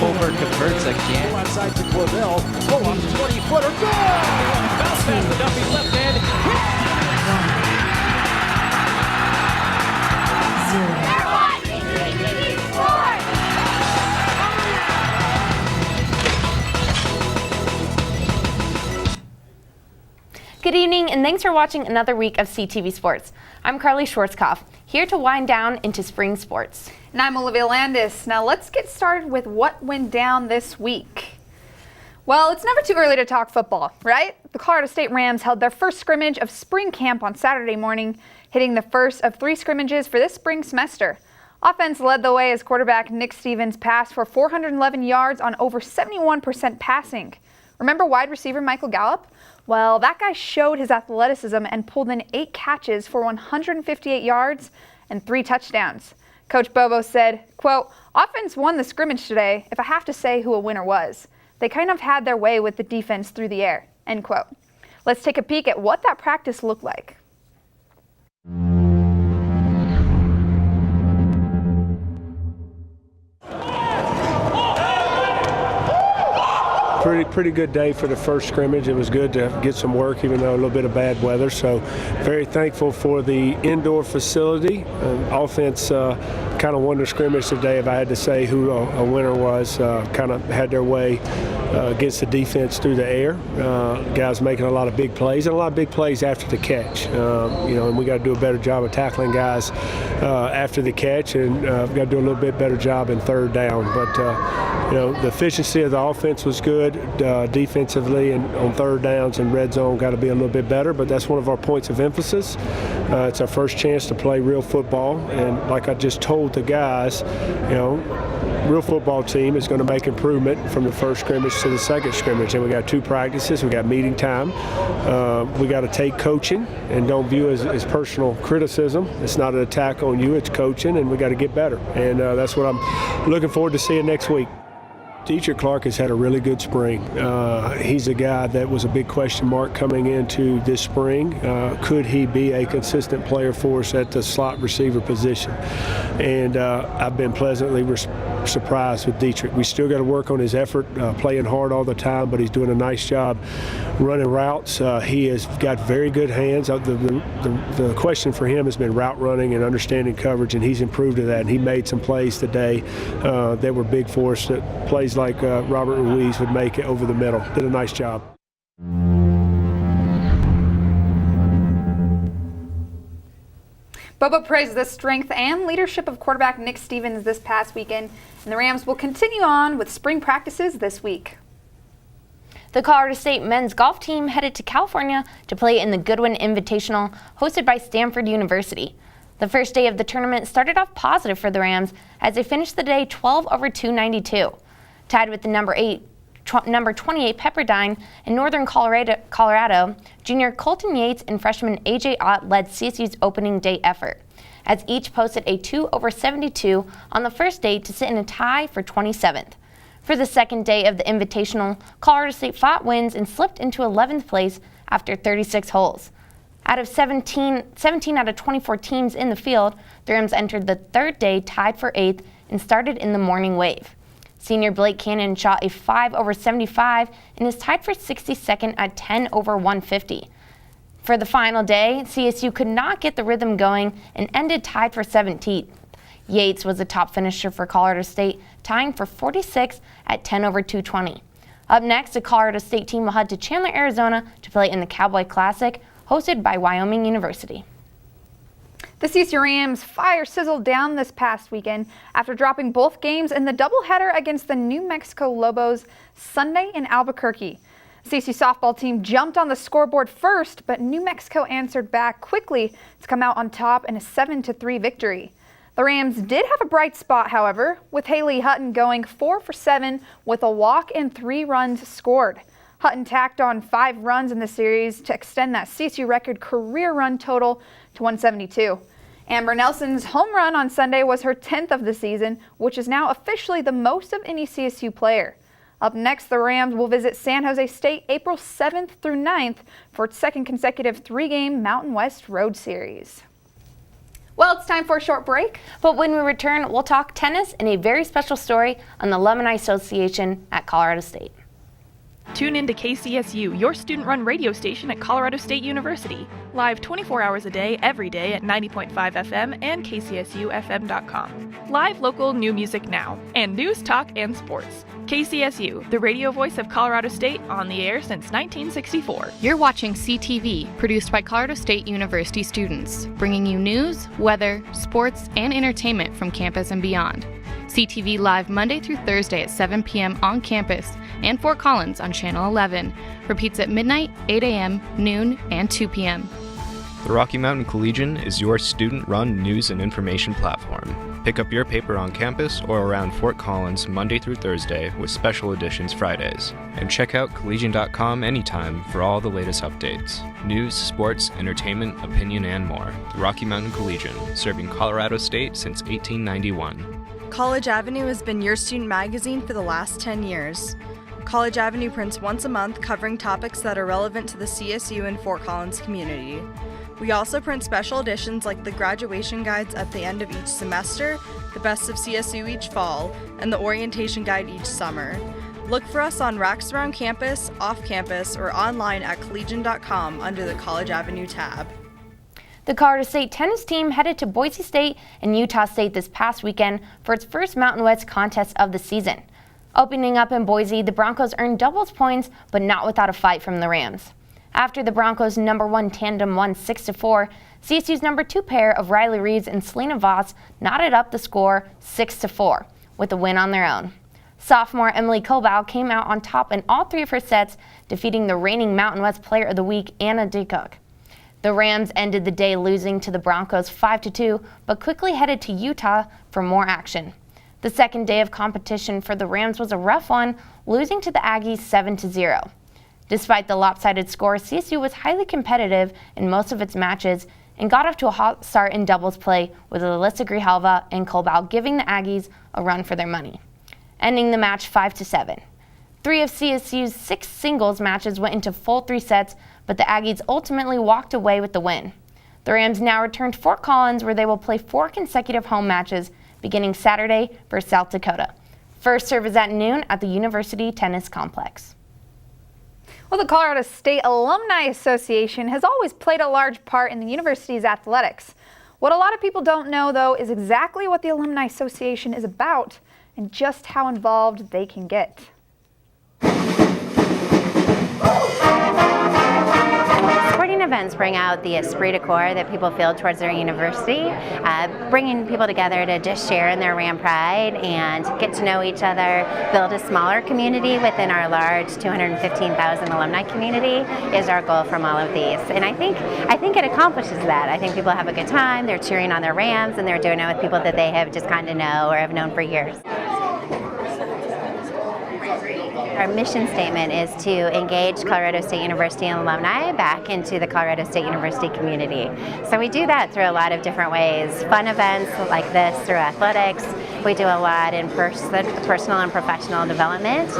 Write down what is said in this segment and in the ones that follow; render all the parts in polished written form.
Culver converts again. Outside to Clavel. Pull off 20-footer. Goal! Bounce past the Duffy left hand. They're watching CTV Sports! Good evening, and thanks for watching another week of CTV Sports. I'm Karlee Schwartzkopf, here to wind down into spring sports. And I'm Olivia Landis. Now let's get started with what went down this week. Well, it's never too early to talk football, right? The Colorado State Rams held their first scrimmage of spring camp on Saturday morning, hitting the first of 3 scrimmages for this spring semester. Offense led the way as quarterback Nick Stevens passed for 411 yards on over 71% passing. Remember wide receiver Michael Gallup? Well, that guy showed his athleticism and pulled in 8 catches for 158 yards and 3 touchdowns. Coach Bobo said, quote, "Offense won the scrimmage today, if I have to say who a winner was. They kind of had their way with the defense through the air," end quote. Let's take a peek at what that practice looked like. Pretty good day for the first scrimmage. It was good to get some work, even though a little bit of bad weather. So very thankful for the indoor facility. Offense kind of won the scrimmage today. If I had to say who a winner was, kind of had their way against the defense through the air. Guys making a lot of big plays, and a lot of big plays after the catch. And we got to do a better job of tackling guys after the catch, and we've got to do a little bit better job in third down. But the efficiency of the offense was good. Defensively and on third downs and red zone got to be a little bit better, but that's one of our points of emphasis. It's our first chance to play real football, and like I just told the guys, real football team is going to make improvement from the first scrimmage to the second scrimmage, and we got 2 practices. We got meeting time. We got to take coaching and don't view it as personal criticism. It's not an attack on you, it's coaching, and we got to get better, and that's what I'm looking forward to seeing next week. Dietrich Clark has had a really good spring. He's a guy that was a big question mark coming into this spring. Could he be a consistent player for us at the slot receiver position? And I've been pleasantly surprised with Dietrich. We still got to work on his effort, playing hard all the time, but he's doing a nice job running routes. He has got very good hands. The question for him has been route running and understanding coverage, and he's improved to that. And he made some plays today that were big for us, that plays like Robert Ruiz would make it over the middle. Did a nice job. Bobo praised the strength and leadership of quarterback Nick Stevens this past weekend, and the Rams will continue on with spring practices this week. The Colorado State men's golf team headed to California to play in the Goodwin Invitational hosted by Stanford University. The first day of the tournament started off positive for the Rams as they finished the day 12 over 292. Tied with the number 28 Pepperdine in Northern Colorado, junior Colton Yates and freshman A.J. Ott led CSU's opening day effort, as each posted a 2 over 72 on the first day to sit in a tie for 27th. For the second day of the Invitational, Colorado State fought wins and slipped into 11th place after 36 holes. Out of 17 out of 24 teams in the field, the Rams entered the third day tied for 8th and started in the morning wave. Senior Blake Cannon shot a 5 over 75 and is tied for 62nd at 10 over 150. For the final day, CSU could not get the rhythm going and ended tied for 17th. Yates was the top finisher for Colorado State, tying for 46 at 10 over 220. Up next, the Colorado State team will head to Chandler, Arizona to play in the Cowboy Classic, hosted by Wyoming University. The CSU Rams fire sizzled down this past weekend after dropping both games in the doubleheader against the New Mexico Lobos Sunday in Albuquerque. The CSU softball team jumped on the scoreboard first, but New Mexico answered back quickly to come out on top in a 7-3 victory. The Rams did have a bright spot, however, with Haley Hutton going 4 for 7 with a walk and 3 runs scored. Hutton tacked on 5 runs in the series to extend that CSU record career run total to 172. Amber Nelson's home run on Sunday was her 10th of the season, which is now officially the most of any CSU player. Up next, the Rams will visit San Jose State April 7th through 9th for its second consecutive 3-game Mountain West Road Series. Well, it's time for a short break. But when we return, we'll talk tennis and a very special story on the Alumni Association at Colorado State. Tune in to KCSU, your student-run radio station at Colorado State University. Live 24 hours a day, every day at 90.5 FM and kcsufm.com. Live local new music now, and news, talk, and sports. KCSU, the radio voice of Colorado State, on the air since 1964. You're watching CTV, produced by Colorado State University students, bringing you news, weather, sports, and entertainment from campus and beyond. CTV live Monday through Thursday at 7 p.m. on campus and Fort Collins on Channel 11. Repeats at midnight, 8 a.m., noon, and 2 p.m. The Rocky Mountain Collegian is your student-run news and information platform. Pick up your paper on campus or around Fort Collins Monday through Thursday with special editions Fridays. And check out collegian.com anytime for all the latest updates. News, sports, entertainment, opinion, and more. The Rocky Mountain Collegian, serving Colorado State since 1891. College Avenue has been your student magazine for the last 10 years. College Avenue prints once a month covering topics that are relevant to the CSU and Fort Collins community. We also print special editions like the graduation guides at the end of each semester, the best of CSU each fall, and the orientation guide each summer. Look for us on racks around campus, off campus, or online at collegian.com under the College Avenue tab. The Colorado State tennis team headed to Boise State and Utah State this past weekend for its first Mountain West contest of the season. Opening up in Boise, the Broncos earned doubles points, but not without a fight from the Rams. After the Broncos' number 1 tandem won 6-4, CSU's number 2 pair of Riley Reeves and Selena Voss knotted up the score 6-4 with a win on their own. Sophomore Emily Kobau came out on top in all 3 of her sets, defeating the reigning Mountain West Player of the Week, Anna DeCook. The Rams ended the day losing to the Broncos 5-2, but quickly headed to Utah for more action. The second day of competition for the Rams was a rough one, losing to the Aggies 7-0. Despite the lopsided score, CSU was highly competitive in most of its matches and got off to a hot start in doubles play with Alyssa Grijalva and Kobau giving the Aggies a run for their money, ending the match 5-7. 3 of CSU's 6 singles matches went into full 3 sets, but the Aggies ultimately walked away with the win. The Rams now return to Fort Collins, where they will play 4 consecutive home matches beginning Saturday versus South Dakota. First serve is at noon at the University Tennis Complex. Well, the Colorado State Alumni Association has always played a large part in the university's athletics. What a lot of people don't know, though, is exactly what the Alumni Association is about and just how involved they can get. Sporting events bring out the esprit de corps that people feel towards their university, bringing people together to just share in their Ram pride and get to know each other, build a smaller community within our large 215,000 alumni community is our goal from all of these. And I think it accomplishes that. I think people have a good time, they're cheering on their Rams, and they're doing it with people that they have just kind of know or have known for years. Our mission statement is to engage Colorado State University and alumni back into the Colorado State University community. So we do that through a lot of different ways. Fun events like this through athletics. We do a lot in personal and professional development.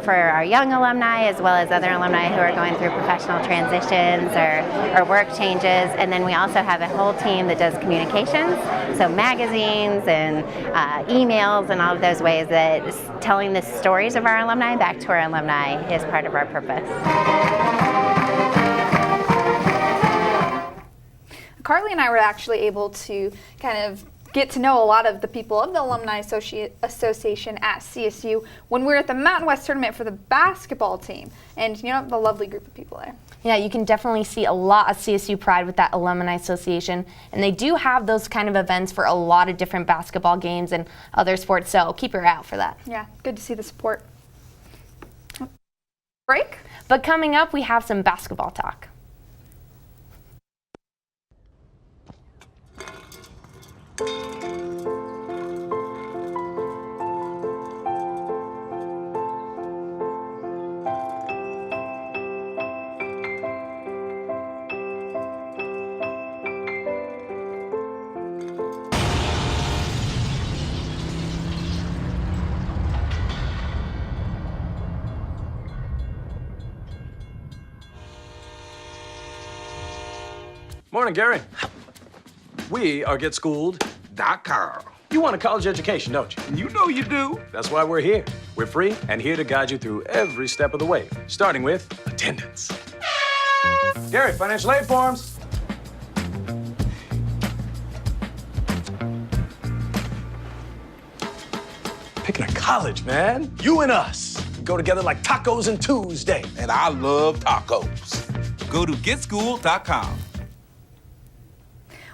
For our young alumni as well as other alumni who are going through professional transitions or work changes. And then we also have a whole team that does communications, so magazines and emails and all of those ways that telling the stories of our alumni back to our alumni is part of our purpose. Karlee and I were actually able to kind of get to know a lot of the people of the Alumni Association at CSU when we were at the Mountain West tournament for the basketball team. And you know, a lovely group of people there. Yeah, you can definitely see a lot of CSU pride with that Alumni Association. And they do have those kind of events for a lot of different basketball games and other sports, so keep your eye out for that. Yeah, good to see the support. Break? But coming up, we have some basketball talk. Morning, Gary. We are GetSchooled.com. You want a college education, don't you? You know you do. That's why we're here. We're free and here to guide you through every step of the way, starting with attendance. Gary, financial aid forms. Picking a college, man. You and us. Go together like tacos and Tuesday. And I love tacos. Go to GetSchooled.com.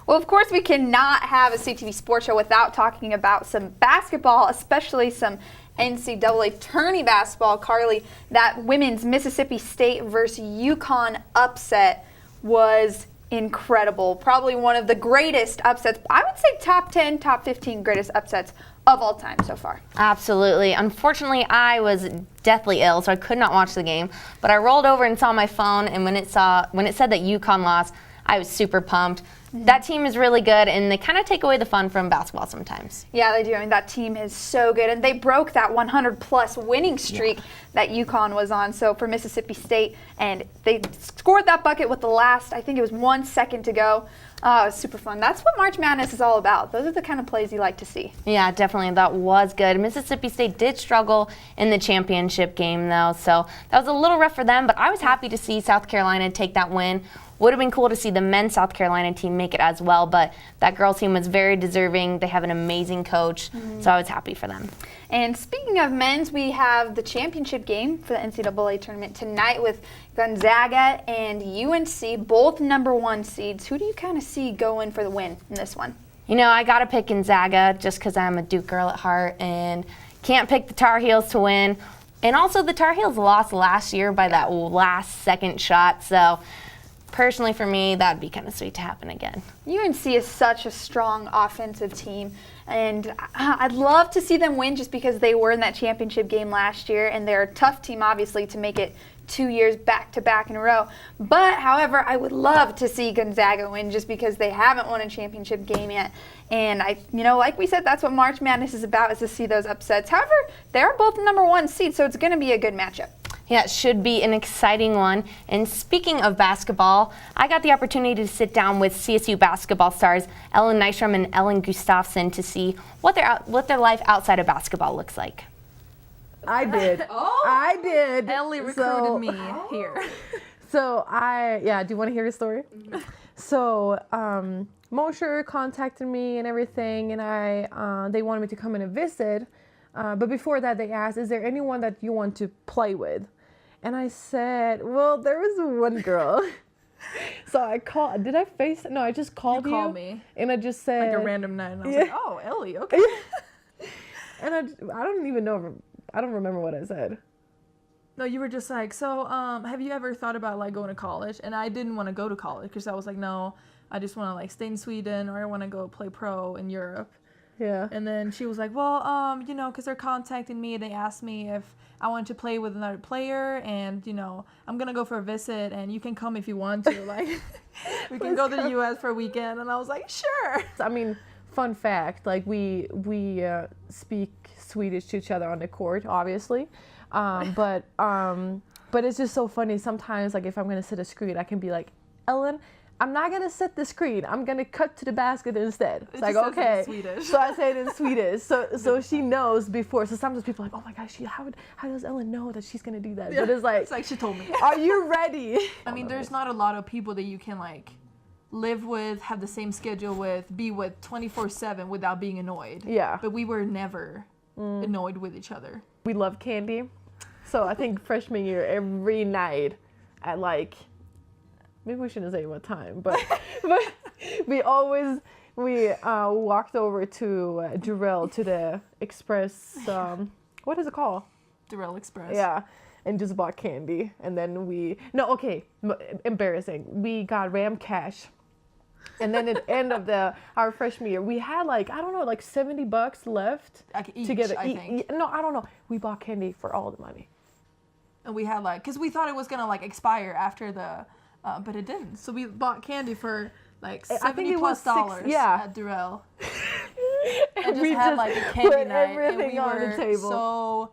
Well, of course, we cannot have a CTV Sports Show without talking about some basketball, especially some NCAA tourney basketball. Karlee, that women's Mississippi State versus UConn upset was incredible. Probably one of the greatest upsets. I would say top 10, top 15 greatest upsets of all time so far. Absolutely. Unfortunately, I was deathly ill, so I could not watch the game. But I rolled over and saw my phone, and when it said that UConn lost, I was super pumped. That team is really good, and they kind of take away the fun from basketball sometimes. Yeah, they do. I mean, that team is so good, and they broke that 100-plus winning streak that UConn was on. So for Mississippi State, and they scored that bucket with the last, I think it was 1 second to go. It was super fun. That's what March Madness is all about. Those are the kind of plays you like to see. Yeah, definitely. That was good. Mississippi State did struggle in the championship game, though, so that was a little rough for them, but I was happy to see South Carolina take that win. Would have been cool to see the men's South Carolina team make it as well, but that girls team was very deserving. They have an amazing coach, so I was happy for them. And speaking of men's, we have the championship game for the NCAA tournament tonight with Gonzaga and UNC, both #1 seeds. Who do you kind of see going for the win in this one? You know, I got to pick Gonzaga just because I'm a Duke girl at heart and can't pick the Tar Heels to win. And also the Tar Heels lost last year by that last second shot, so personally, for me, that would be kind of sweet to happen again. UNC is such a strong offensive team, and I'd love to see them win just because they were in that championship game last year, and they're a tough team, obviously, to make it 2 years back-to-back in a row. But, however, I would love to see Gonzaga win just because they haven't won a championship game yet. And, like we said, that's what March Madness is about, is to see those upsets. However, they are both #1 seeds, so it's going to be a good matchup. Yeah, it should be an exciting one. And speaking of basketball, I got the opportunity to sit down with CSU basketball stars Ellen Nystrom and Ellen Gustafson to see what their life outside of basketball looks like. I did. I did. Ellie recruited me here. So do you want to hear your story? Mm-hmm. So Mosher contacted me and everything, and they wanted me to come in and visit. But before that, they asked, is there anyone that you want to play with? And I said, well, there was one girl. So I called. Did I face? No, I just called you. You called me. And I just said. Like a random night. And I was like, oh, Ellie, okay. And I don't even know. I don't remember what I said. No, you were just like, so have you ever thought about like going to college? And I didn't want to go to college because I was like, no, I just want to like stay in Sweden, or I want to go play pro in Europe. Yeah. And then she was like, well, because they're contacting me. They asked me if I wanted to play with another player, and, I'm going to go for a visit, and you can come if you want to. Like, we can go to the U.S. for a weekend. And I was like, sure. I mean, fun fact, like, we speak Swedish to each other on the court, obviously. But it's just so funny. Sometimes, like, if I'm going to sit a screen, I can be like, Ellen, I'm not going to set the screen. I'm going to cut to the basket instead. It's like, okay. So I say it in Swedish. So she knows before. So sometimes people are like, oh my gosh, how does Ellen know that she's going to do that? Yeah. But it's like she told me. Are you ready? I mean, there's not a lot of people that you can like live with, have the same schedule with, be with 24/7 without being annoyed. Yeah. But we were never annoyed with each other. We love candy. So I think freshman year, every night at like, maybe we shouldn't say what time, but we walked over to Durrell, to the Express, what is it called? Durrell Express. Yeah, and just bought candy. And then embarrassing. We got Ram Cash. And then at the end of our freshman year, we had like, I don't know, like $70 left each, together. I think. No, I don't know. We bought candy for all the money. And we had like, because we thought it was going to like expire after but it didn't. So we bought candy for like $70+ at Durrell. and just had like a candy put night. Everything and on the table.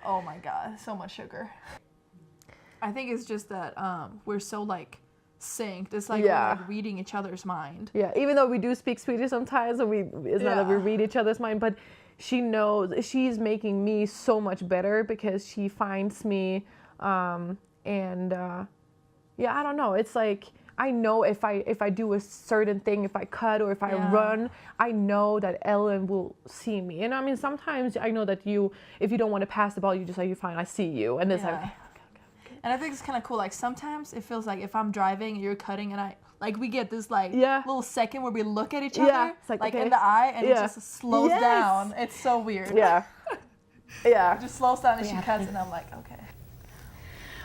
Oh my God, so much sugar. I think it's just that we're so like synced. It's like Yeah. we're like reading each other's mind. Yeah, even though we do speak Swedish sometimes, and it's not that we read each other's mind, but she knows she's making me so much better because she finds me, yeah, I don't know. It's like I know if I do a certain thing, if I cut or if I run, I know that Ellen will see me. And I mean, sometimes I know that if you don't want to pass the ball, you just like, you're fine, I see you, and it's like. Okay. And I think it's kind of cool. Like sometimes it feels like if I'm driving and you're cutting, and we get this little second where we look at each other, it's like, like okay. in the eye, and it just slows down. It's so weird. Yeah. Yeah. It just slows down and she cuts, and I'm like, okay.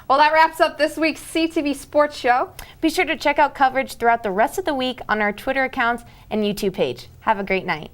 Well, that wraps up this week's CTV Sports Show. Be sure to check out coverage throughout the rest of the week on our Twitter accounts and YouTube page. Have a great night.